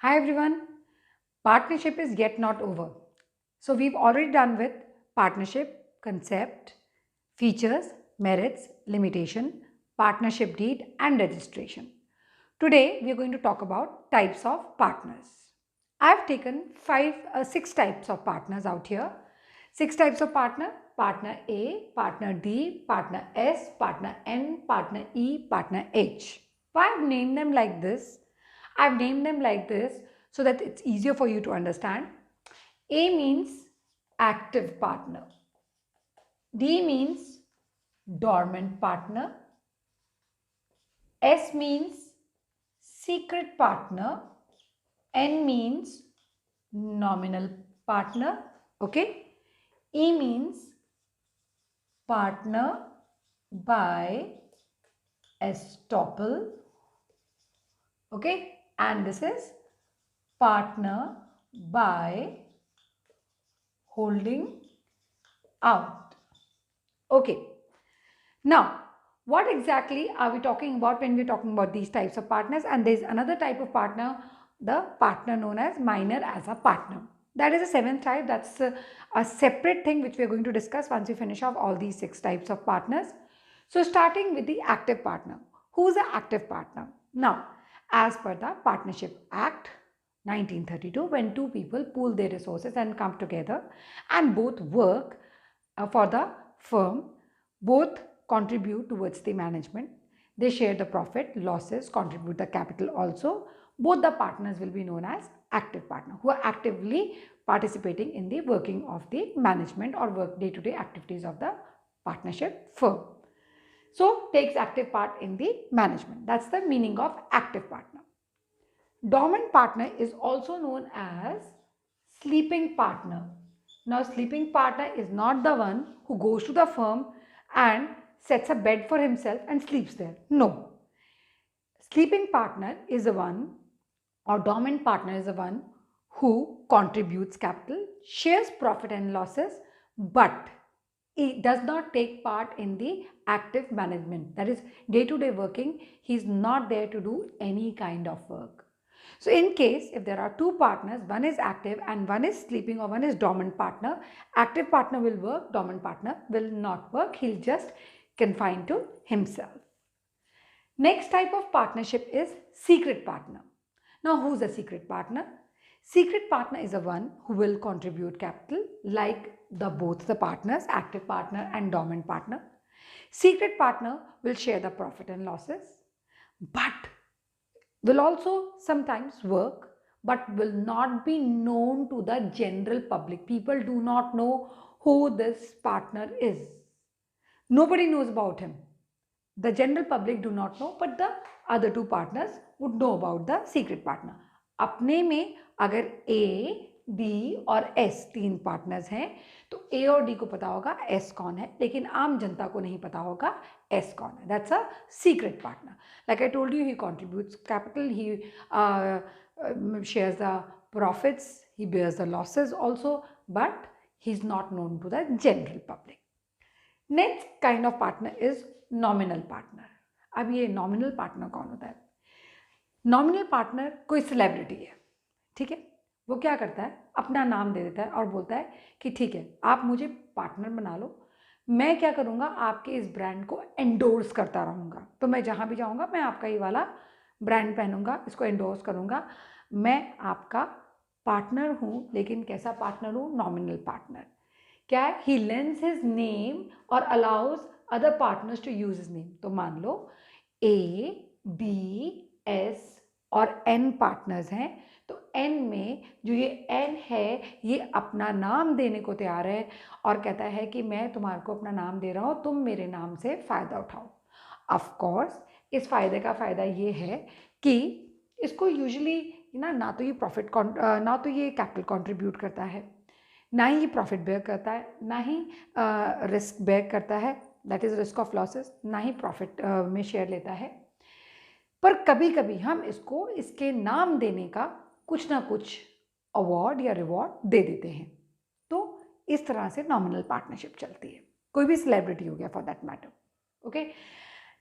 Hi everyone, partnership is yet not over. So we've already done with partnership, concept, features, merits, limitation, partnership deed and registration. Today we are going to talk about types of partners. I've taken six types of partners out here. Six types of partner: partner A, partner D, partner S, partner N, partner E, partner H. Why I've named them like this? I've named them like this so that it's easier for you to understand. A means active partner. D means dormant partner. S means secret partner. N means nominal partner. Okay. E means partner by estoppel. Okay. And this is partner by holding out. Okay. Now, what exactly are we talking about when we're talking about these types of partners? And there's another type of partner, the partner known as minor as a partner. That is a seventh type. That's a separate thing which we're going to discuss once we finish off all these six types of partners. So starting with the active partner. Who's the active partner? Now, as per the Partnership Act 1932, when two people pool their resources and come together and both work for the firm, both contribute towards the management, they share the profit, losses, contribute the capital also. Both the partners will be known as active partner, who are actively participating in the working of the management or work day-to-day activities of the partnership firm. So takes active part in the management. That's the meaning of active partner. Dormant partner is also known as sleeping partner. Now, sleeping partner is not the one who goes to the firm and sets a bed for himself and sleeps there. No. Sleeping partner is the one, or dormant partner is the one who contributes capital, shares profit and losses, but he does not take part in the active management. That is day-to-day working. He is not there to do any kind of work. So in case if there are two partners, one is active and one is sleeping or one is dormant partner, active partner will work, dormant partner will not work. He'll just confine to himself. Next type of partnership is secret partner. Now who's a secret partner? Secret partner is the one who will contribute capital like both the partners, active partner and dormant partner. Secret partner will share the profit and losses, but will also sometimes work, but will not be known to the general public. People do not know who this partner is. Nobody knows about him. The general public do not know, but the other two partners would know about the secret partner. अपने में अगर A, D और S तीन partners हैं तो A और D को पता होगा S कौन है, लेकिन आम जनता को नहीं पता होगा S कौन है. That's a secret partner. Like I told you, he contributes capital, he shares the profits, he bears the losses also, but he's not known to the general public. Next kind of partner is nominal partner. अब ये nominal partner कौन होता है? Nominal partner कोई celebrity है, ठीक है. वो क्या करता है, अपना नाम दे देता है और बोलता है कि ठीक है आप मुझे पार्टनर बना लो, मैं क्या करूँगा आपके इस ब्रांड को एंडोर्स करता रहूँगा. तो मैं जहाँ भी जाऊँगा मैं आपका ये वाला ब्रांड पहनूंगा, इसको एंडोर्स करूँगा. मैं आपका पार्टनर हूँ, लेकिन कैसा पार्टनर हूँ? Nominal partner. क्या है? ही लेंस हिज नेम और allows other partners to use his name. तो मान लो A, B, S और N पार्टनर्स हैं, तो N में जो ये N है ये अपना नाम देने को तैयार है और कहता है कि मैं तुम्हारे को अपना नाम दे रहा हूँ, तुम मेरे नाम से फ़ायदा उठाओ. ऑफ कोर्स इस फ़ायदे का फ़ायदा ये है कि इसको यूजुअली ना तो ये प्रॉफिट ना तो ये कैपिटल कंट्रीब्यूट करता है, ना ही प्रॉफिट बेयर करता है, ना ही रिस्क बेयर करता है, that is risk of losses, ना ही प्रॉफिट में शेयर लेता है. पर कभी कभी हम इसको इसके नाम देने का कुछ ना कुछ अवार्ड या रिवॉर्ड दे देते हैं. तो इस तरह से नॉमिनल पार्टनरशिप चलती है. कोई भी सेलिब्रिटी हो गया for that matter. Okay.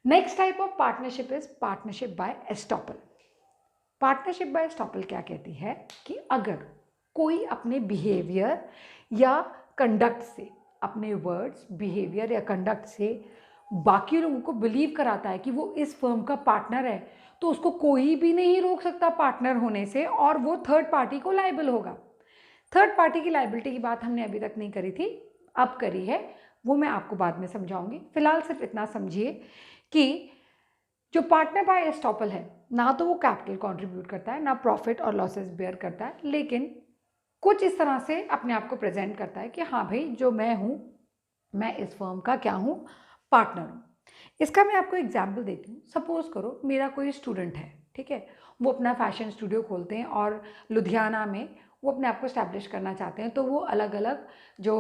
Next type of partnership is partnership by estoppel. Partnership by estoppel क्या कहती है कि अगर कोई अपने बिहेवियर या कंडक्ट से, अपने वर्ड्स, बिहेवियर या कंडक्ट से बाकी लोगों को बिलीव कराता है कि वो इस फर्म का पार्टनर है, तो उसको कोई भी नहीं रोक सकता पार्टनर होने से, और वो थर्ड पार्टी को लायबल होगा। थर्ड पार्टी की लायबिलिटी की बात हमने अभी तक नहीं करी थी, अब करी है, वो मैं आपको बाद में समझाऊंगी। फिलहाल सिर्फ इतना समझिए कि जो पार्टनर बाय एस्टॉपल है, ना तो वो कैपिटल कंट्रीब्यूट करता है, ना प्रॉफिट और लॉसेस बेयर करता है, लेकिन कुछ इस तरह से अपने आप को प्रेजेंट करता है कि हाँ भाई, जो मैं हूँ, मैं इस फर्म का क्या हूँ, पार्टनर हूँ। इसका मैं आपको एग्जाम्पल देती हूँ। सपोज करो मेरा कोई स्टूडेंट है, ठीक है, वो अपना फैशन स्टूडियो खोलते हैं और लुधियाना में वो अपने आप को स्टैब्लिश करना चाहते हैं। तो वो अलग अलग जो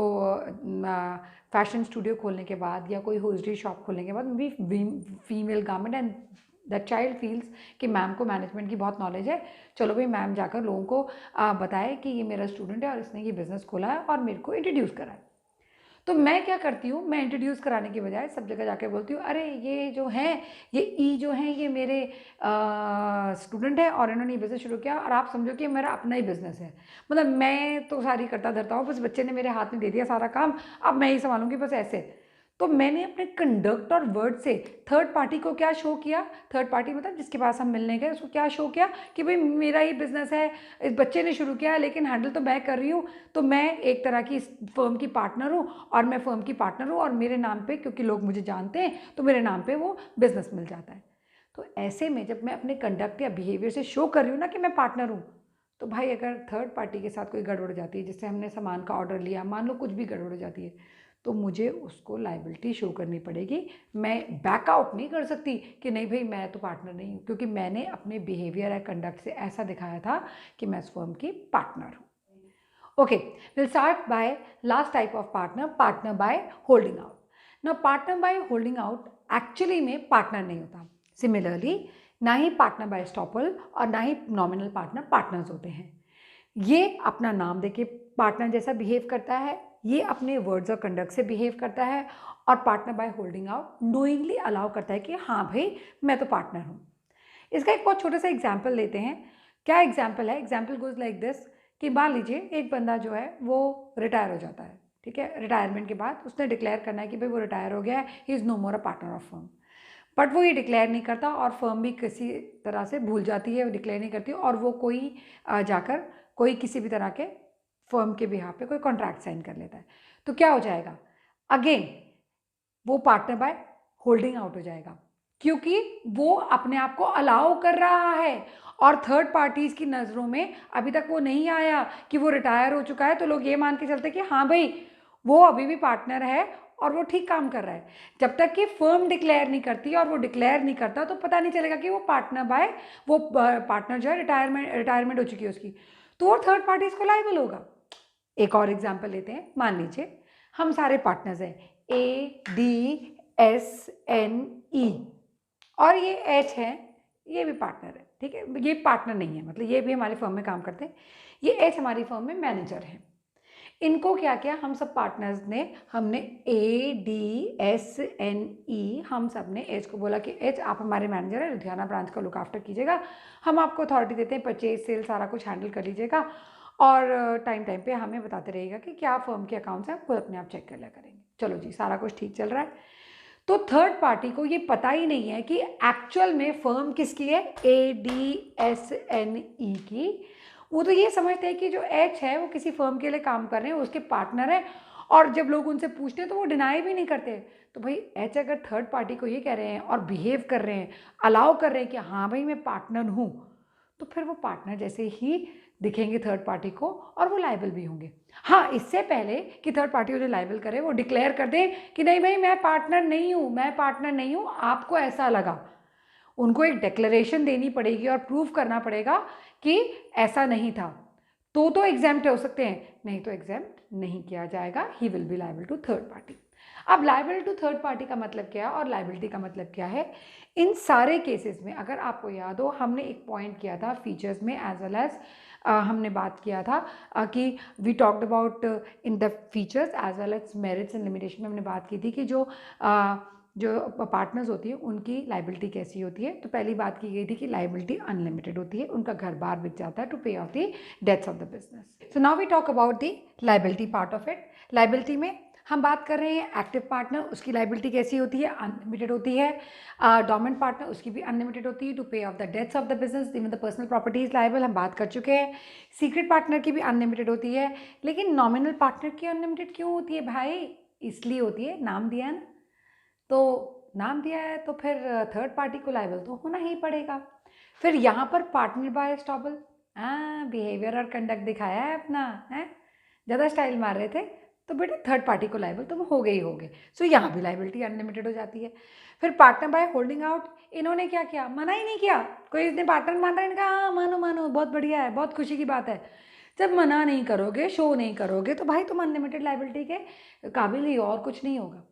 फैशन स्टूडियो खोलने के बाद या कोई होजरी शॉप खोलने के बाद भी female garment, and that child feels कि मैम को मैनेजमेंट की बहुत नॉलेज है, चलो भाई मैम जाकर लोगों को बताए कि ये मेरा स्टूडेंट है और इसने ये बिज़नेस खोला है और मेरे को इंट्रोड्यूस करा है। तो मैं क्या करती हूँ, मैं इंट्रोड्यूस कराने की बजाय सब जगह जाके बोलती हूँ, अरे ये जो है, ये ई जो है, ये मेरे स्टूडेंट है और इन्होंने ये बिज़नेस शुरू किया और आप समझो कि मेरा अपना ही बिज़नेस है। मतलब मैं तो सारी करता धरता हूँ, बस बच्चे ने मेरे हाथ में दे दिया सारा काम, अब मैं ही संभालूंगी बस ऐसे। तो मैंने अपने कंडक्ट और वर्ड से थर्ड पार्टी को क्या शो किया, थर्ड पार्टी मतलब जिसके पास हम मिलने गए, उसको क्या शो किया कि भाई मेरा ही बिजनेस है, इस बच्चे ने शुरू किया है लेकिन हैंडल तो मैं कर रही हूँ, तो मैं एक तरह की इस फर्म की पार्टनर हूँ और मैं फर्म की पार्टनर हूँ और मेरे नाम पे, क्योंकि लोग मुझे जानते हैं, तो मेरे नाम पे वो बिजनेस मिल जाता है। तो ऐसे में जब मैं अपने कंडक्ट या बिहेवियर से शो कर रही हूँ ना कि मैं पार्टनर हूँ, तो भाई अगर थर्ड पार्टी के साथ कोई गड़बड़ हो जाती है, जिससे हमने सामान का ऑर्डर लिया, मान लो कुछ भी गड़बड़ हो जाती है, तो मुझे उसको लायबिलिटी शो करनी पड़ेगी। मैं बैकआउट नहीं कर सकती कि नहीं भाई मैं तो पार्टनर नहीं हूँ, क्योंकि मैंने अपने बिहेवियर या कंडक्ट से ऐसा दिखाया था कि मैं इस फर्म की पार्टनर हूँ। Okay, will start by last type of partner, partner by holding out. ना partner by holding out actually में पार्टनर नहीं होता। सिमिलरली ना ही पार्टनर बाय स्टॉपल और ना ही नॉमिनल पार्टनर पार्टनर्स होते हैं। ये अपना नाम देके पार्टनर जैसा बिहेव करता है, ये अपने वर्ड्स और कंडक्ट से बिहेव करता है, और partner by holding out knowingly allow करता है कि हाँ भाई मैं तो पार्टनर हूँ। इसका एक बहुत छोटा सा एग्जाम्पल लेते हैं। क्या एग्जाम्पल है? एग्जाम्पल गोज लाइक दिस कि मान लीजिए एक बंदा जो है वो रिटायर हो जाता है, ठीक है, रिटायरमेंट के बाद उसने डिक्लेयर करना है कि भाई वो रिटायर हो गया है, he is no more a partner of firm, but वो ये डिक्लेयर नहीं करता और फर्म भी किसी तरह से भूल जाती है, वो डिक्लेयर नहीं करती, और वो कोई जाकर कोई किसी भी तरह के फर्म के बिहाफ पे कोई कॉन्ट्रैक्ट साइन कर लेता है। तो क्या हो जाएगा? अगेन वो पार्टनर बाय होल्डिंग आउट हो जाएगा, क्योंकि वो अपने आप को अलाउ कर रहा है और थर्ड पार्टीज की नज़रों में अभी तक वो नहीं आया कि वो रिटायर हो चुका है, तो लोग ये मान के चलते कि हाँ भाई वो अभी भी पार्टनर है और वो ठीक काम कर रहा है। जब तक कि फर्म डिक्लेयर नहीं करती और वो डिक्लेयर नहीं करता, तो पता नहीं चलेगा कि वो पार्टनर बाय, वो पार्टनर जो है रिटायरमेंट हो चुकी है उसकी, तो वो थर्ड पार्टीज को लायबल होगा। एक और एग्जाम्पल लेते हैं। मान लीजिए हम सारे पार्टनर्स हैं, ADSNE, और ये H है, ये भी पार्टनर है, ठीक है, ये पार्टनर नहीं है, मतलब ये भी हमारी फर्म में काम करते हैं, ये H हमारी फर्म में मैनेजर है। इनको क्या किया, हम सब पार्टनर्स ने, हमने ADSNE, हम सब ने H को बोला कि H आप हमारे मैनेजर है, लुधियाना ब्रांच का लुक आफ्टर कीजिएगा, हम आपको अथॉरिटी देते हैं, परचेज सेल सारा कुछ हैंडल कर लीजिएगा, और टाइम टाइम पे हमें बताते रहिएगा कि क्या फर्म के अकाउंट्स हैं, खुद अपने आप चेक कर लिया करेंगे। चलो जी, सारा कुछ ठीक चल रहा है। तो थर्ड पार्टी को ये पता ही नहीं है कि एक्चुअल में फर्म किसकी है, ADSNE की। वो तो ये समझते हैं कि जो H है वो किसी फर्म के लिए काम कर रहे हैं, उसके पार्टनर है, और जब लोग उनसे पूछते हैं तो वो डिनाई भी नहीं करते। तो भाई H अगर थर्ड पार्टी को ये कह रहे हैं और बिहेव कर रहे हैं, अलाउ कर रहे हैं कि हाँ भाई मैं पार्टनर हूँ, तो फिर वो पार्टनर जैसे ही दिखेंगे थर्ड पार्टी को और वो लायबल भी होंगे। हाँ, इससे पहले कि थर्ड पार्टी उन्हें लायबल करे, वो डिक्लेयर कर दें कि नहीं भाई मैं पार्टनर नहीं हूँ, मैं पार्टनर नहीं हूँ, आपको ऐसा लगा। उनको एक डिक्लेरेशन देनी पड़ेगी और प्रूव करना पड़ेगा कि ऐसा नहीं था, तो एग्जेम्प्ट हो सकते हैं, नहीं तो एग्जेम्प्ट नहीं किया जाएगा, he will be liable to third party. अब लायबल टू थर्ड पार्टी का मतलब क्या है और लायबिलिटी का मतलब क्या है? इन सारे केसेस में अगर आपको याद हो, हमने एक पॉइंट किया था फीचर्स में एज वेल एज हमने बात किया था कि we talked about in the features as well as merits and limitation में हमने बात की थी कि जो जो पार्टनर्स होती है उनकी लाइबिलिटी कैसी होती है। तो पहली बात की गई थी कि लाइबिलिटी अनलिमिटेड होती है, उनका घर बार बिक जाता है to pay off the debts of the business. So now we talk about the liability part of it. Liability में हम बात कर रहे हैं एक्टिव पार्टनर, उसकी लाइबिलिटी कैसी होती है, अनलिमिटेड होती है। डोमिनेंट पार्टनर, उसकी भी अनलिमिटेड होती है to pay off the debts of the business, even the personal property is liable, हम बात कर चुके हैं। सीक्रेट पार्टनर की भी अनलिमिटेड होती है, लेकिन नॉमिनल पार्टनर की अनलिमिटेड क्यों होती है भाई? इसलिए होती है, नाम दिया है ना, तो नाम दिया है तो फिर थर्ड पार्टी को लाइबल तो होना ही पड़ेगा। फिर यहाँ पर पार्टनर बाय एस्टॉबल, बिहेवियर और कंडक्ट दिखाया है अपना, है ज़्यादा स्टाइल मार रहे थे तो बेटा थर्ड पार्टी को लाइबल तुम हो गए ही हो गए। सो यहाँ भी लाइबिलिटी अनलिमिटेड हो जाती है। फिर पार्टनर बाय होल्डिंग आउट, इन्होंने क्या किया, मना ही नहीं किया। कोई इसने पार्टनर मान रहा है, इनका हाँ मानो मानो बहुत बढ़िया है, बहुत खुशी की बात है। जब मना नहीं करोगे, शो नहीं करोगे, तो भाई तुम अनलिमिटेड लाइबिलिटी के काबिल ही, और कुछ नहीं होगा।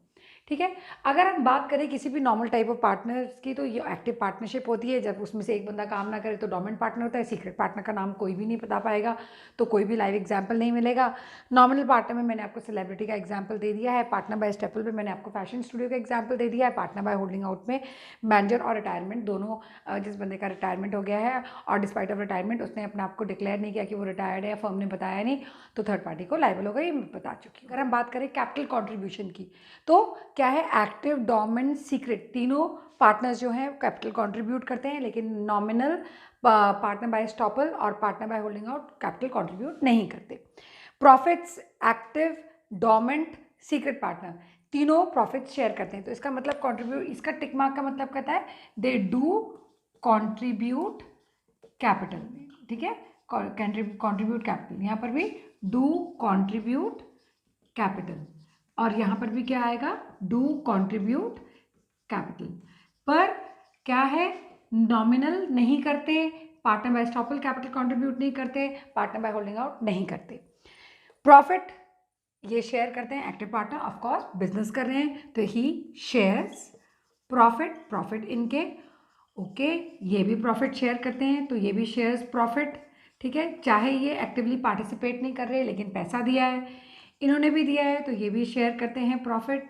ठीक है। अगर हम बात करें किसी भी नॉर्मल टाइप ऑफ पार्टनर्स की, तो ये एक्टिव पार्टनरशिप होती है। जब उसमें से एक बंदा काम ना करे तो डोमिनेंट पार्टनर होता है। सीक्रेट पार्टनर का नाम कोई भी नहीं बता पाएगा, तो कोई भी लाइव एग्जाम्पल नहीं मिलेगा। नॉमिनल पार्टनर में मैंने आपको सेलिब्रिटी का एग्जाम्पल दे दिया है। पार्टनर बाय स्टेपल में मैंने आपको फैशन स्टूडियो का एग्जाम्पल दे दिया है। पार्टनर बाय होल्डिंग आउट में मैनेजर और रिटायरमेंट दोनों, जिस बंदे का रिटायरमेंट हो गया है और डिस्पाइट ऑफ रिटायरमेंट उसने अपने आप को डिक्लेयर नहीं किया कि वो रिटायर्ड है, फर्म ने बताया नहीं, तो थर्ड पार्टी को लाइबल होगा, ये मैं बता चुकी हूँ। अगर हम बात करें कैपिटल कॉन्ट्रीब्यूशन की, तो क्या है, एक्टिव, डोमिनेंट, सीक्रेट तीनों पार्टनर्स जो हैं कैपिटल कंट्रीब्यूट करते हैं, लेकिन नॉमिनल पार्टनर बाय स्टॉपल और partner by holding out capital contribute नहीं करते। Profits, active, dominant, secret partner तीनों प्रॉफिट्स शेयर करते हैं। तो इसका मतलब कंट्रीब्यूट, इसका टिक मार्क का मतलब कहता है दे डू कंट्रीब्यूट कैपिटल, ठीक है, कंट्रीब्यूट कैपिटल, यहाँ पर भी डू कंट्रीब्यूट कैपिटल, और यहाँ पर भी क्या आएगा, डू कंट्रीब्यूट कैपिटल। पर क्या है, नॉमिनल नहीं करते, partner by estoppel capital contribute नहीं करते, पार्टनर बाय होल्डिंग आउट नहीं करते। प्रॉफिट ये शेयर करते हैं active partner, of course business कर रहे हैं तो ही शेयर्स प्रॉफिट, प्रॉफिट इनके, ओके, ये भी प्रॉफिट शेयर करते हैं तो ये भी शेयर्स प्रॉफिट, ठीक है। चाहे ये एक्टिवली पार्टिसिपेट नहीं कर रहे लेकिन पैसा दिया है, इन्होंने भी दिया है तो ये भी शेयर करते हैं प्रॉफिट,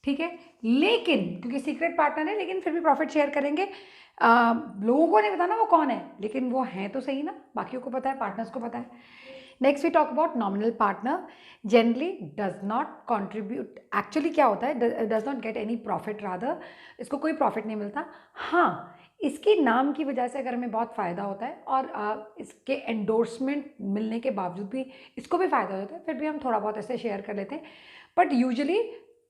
ठीक है। लेकिन क्योंकि सीक्रेट पार्टनर है लेकिन फिर भी प्रॉफिट शेयर करेंगे। लोगों को नहीं पता ना वो कौन है, लेकिन वो हैं तो सही ना, बाकियों को पता है, पार्टनर्स को पता है। Next we talk about nominal partner, generally does not contribute, actually क्या होता है, does not get any profit, rather इसको कोई प्रॉफिट नहीं मिलता। हाँ, इसकी नाम की वजह से अगर हमें बहुत फ़ायदा होता है और इसके एंडोर्समेंट मिलने के बावजूद भी इसको भी फ़ायदा होता है, फिर भी हम थोड़ा बहुत ऐसे शेयर कर लेते हैं। बट यूजुअली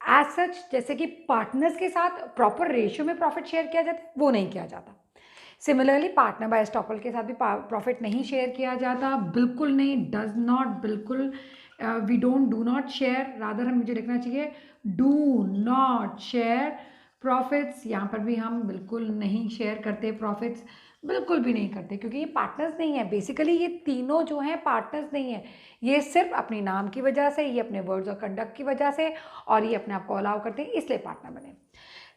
एज सच, जैसे कि पार्टनर्स के साथ प्रॉपर रेशियो में प्रॉफिट शेयर किया जाता है, वो नहीं किया जाता। सिमिलरली पार्टनर बाय स्टॉपल के साथ भी प्रॉफिट नहीं शेयर किया जाता, बिल्कुल नहीं, डज नॉट, बिल्कुल, we do not share, rather हम, मुझे लिखना चाहिए डू नॉट शेयर प्रॉफिट्स। यहाँ पर भी हम बिल्कुल नहीं शेयर करते प्रॉफिट्स, बिल्कुल भी नहीं करते, क्योंकि ये पार्टनर्स नहीं है। बेसिकली ये तीनों जो हैं पार्टनर्स नहीं है, ये सिर्फ अपनी नाम की वजह से, ये अपने वर्ड्स और कंडक्ट की वजह से, और ये अपने आप को अलाउ करते हैं इसलिए पार्टनर बने।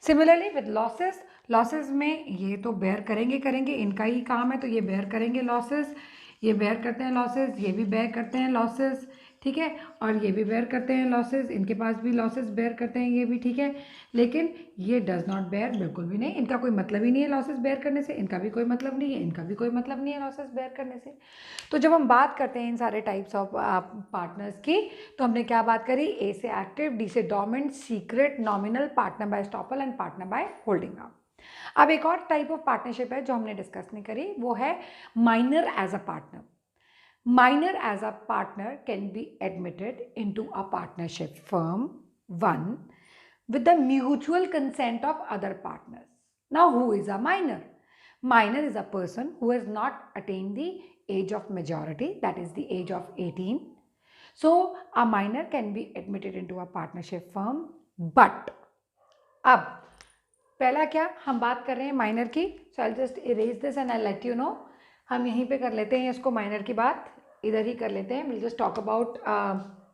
सिमिलरली विद लॉसेस, लॉसेस में ये तो बेयर करेंगे, इनका ही काम है तो ये बेयर करेंगे लॉसेस, ये बेयर करते हैं लॉसेस, ये भी बेयर करते हैं लॉसेस, ठीक है, और ये भी बेयर करते हैं लॉसेस, इनके पास भी लॉसेस बेयर करते हैं ये भी, ठीक है। लेकिन ये डज नॉट बेयर, बिल्कुल भी नहीं, इनका कोई मतलब ही नहीं है लॉसेस बेयर करने से, इनका भी कोई मतलब नहीं है, इनका भी कोई मतलब नहीं है लॉसेस बेयर करने से। तो जब हम बात करते हैं इन सारे टाइप्स ऑफ पार्टनर्स की, तो हमने क्या बात करी, ए से एक्टिव, डी से dominant, secret, nominal, partner by estoppel and partner by holding out. अब एक और टाइप ऑफ पार्टनरशिप है जो हमने डिस्कस नहीं करी, वो है minor as a partner. Minor as a partner can be admitted into a partnership firm, one, with the mutual consent of other partners. Now, who is a minor? Minor is a person who has not attained the age of majority, that is the age of 18. So, a minor can be admitted into a partnership firm, but अब पहला क्या हम बात कर रहे हैं minor की, so I just erase this and I let you know, हम यहीं पे कर लेते हैं इसको, माइनर की बात इधर ही कर लेते हैं। Will just talk about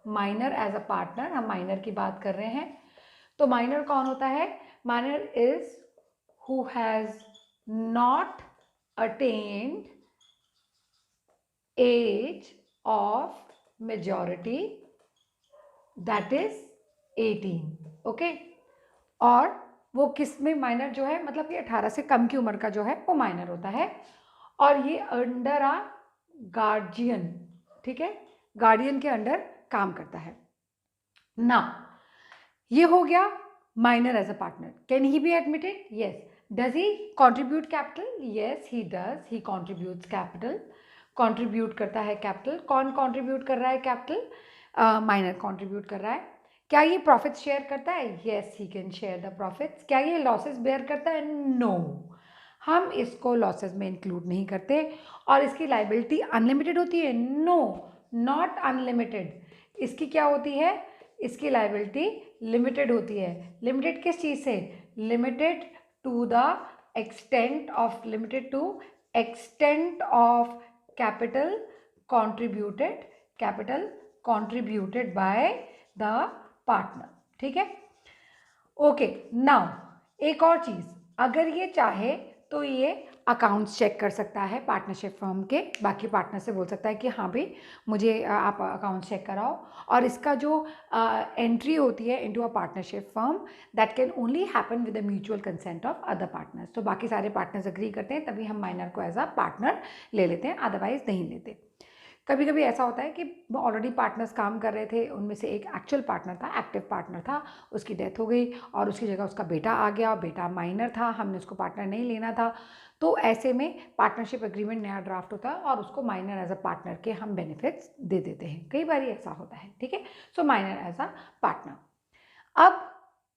minor as a partner, हम माइनर की बात कर रहे हैं। तो माइनर कौन होता है, minor is who has not attained age of majority, that is 18, okay, और वो किस में माइनर जो है, मतलब कि 18 से कम की उम्र का जो है वो माइनर होता है, और ये अंडर आ गार्जियन, ठीक है, गार्डियन के अंडर काम करता है। ना ये हो गया minor as a partner. Can he be admitted? Yes. Does he contribute capital? Yes he does, he contributes capital, contribute करता है कैपिटल। कौन कॉन्ट्रीब्यूट कर रहा है कैपिटल? माइनर कॉन्ट्रीब्यूट कर रहा है। क्या ये प्रॉफिट शेयर करता है? Yes he can share the profits. क्या ये लॉसेस बेयर करता है? नो, हम इसको लॉसेस में इंक्लूड नहीं करते। और इसकी लाइबिलिटी अनलिमिटेड होती है? No, not unlimited. इसकी क्या होती है? इसकी लाइबिलिटी लिमिटेड होती है। लिमिटेड किस चीज़ से? Limited to the extent of, limited to extent of capital contributed, capital contributed by the partner, ठीक है। ओके, नाउ एक और चीज़, अगर ये चाहे तो ये अकाउंट्स चेक कर सकता है पार्टनरशिप फर्म के, बाकी पार्टनर से बोल सकता है कि हाँ भाई मुझे आप अकाउंट्स चेक कराओ। और इसका जो एंट्री होती है into a partnership firm, that can only happen with the mutual consent of other partners. तो बाकी सारे पार्टनर्स अग्री करते हैं तभी हम माइनर को एज अ पार्टनर ले लेते हैं, अदरवाइज नहीं लेते। कभी कभी ऐसा होता है कि ऑलरेडी पार्टनर्स काम कर रहे थे, उनमें से एक एक्चुअल पार्टनर था, एक्टिव पार्टनर था, उसकी डेथ हो गई और उसकी जगह उसका बेटा आ गया, बेटा माइनर था, हमने उसको पार्टनर नहीं लेना था। तो ऐसे में पार्टनरशिप एग्रीमेंट नया ड्राफ्ट होता है और उसको माइनर एज अ पार्टनर के हम बेनिफिट्स दे देते हैं। कई बार ऐसा होता है, ठीक है। So minor as a partner. अब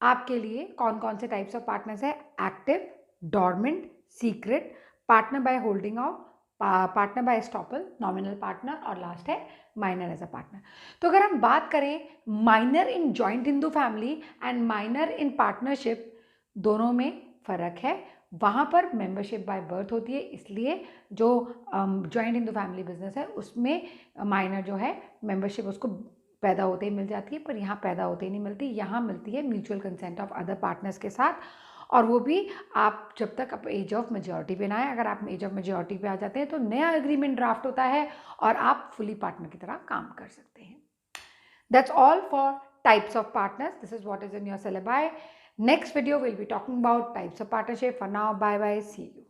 आपके लिए कौन कौन से टाइप्स ऑफ पार्टनर्स है? Active, dormant, secret, partner by holding out, partner by estoppel, nominal partner, और लास्ट है माइनर एज अ पार्टनर। तो अगर हम बात करें minor in joint Hindu family and minor in partnership, दोनों में फ़र्क है। वहाँ पर मेंबरशिप बाय बर्थ होती है, इसलिए जो जॉइंट हिंदू फैमिली बिजनेस है उसमें माइनर जो है मेंबरशिप उसको पैदा होते ही मिल जाती है, पर यहाँ पैदा होते ही नहीं मिलती, यहाँ मिलती है mutual consent of other partners के साथ। और वो भी आप जब तक आप एज ऑफ मेजॉरिटी पे ना आए, अगर आप एज ऑफ मेजॉरिटी पे आ जाते हैं तो नया एग्रीमेंट ड्राफ्ट होता है और आप फुली पार्टनर की तरह काम कर सकते हैं। That's all for types of partners. This is what is in your syllabi. Next video we'll be talking about types of partnership. For now, bye bye, see you.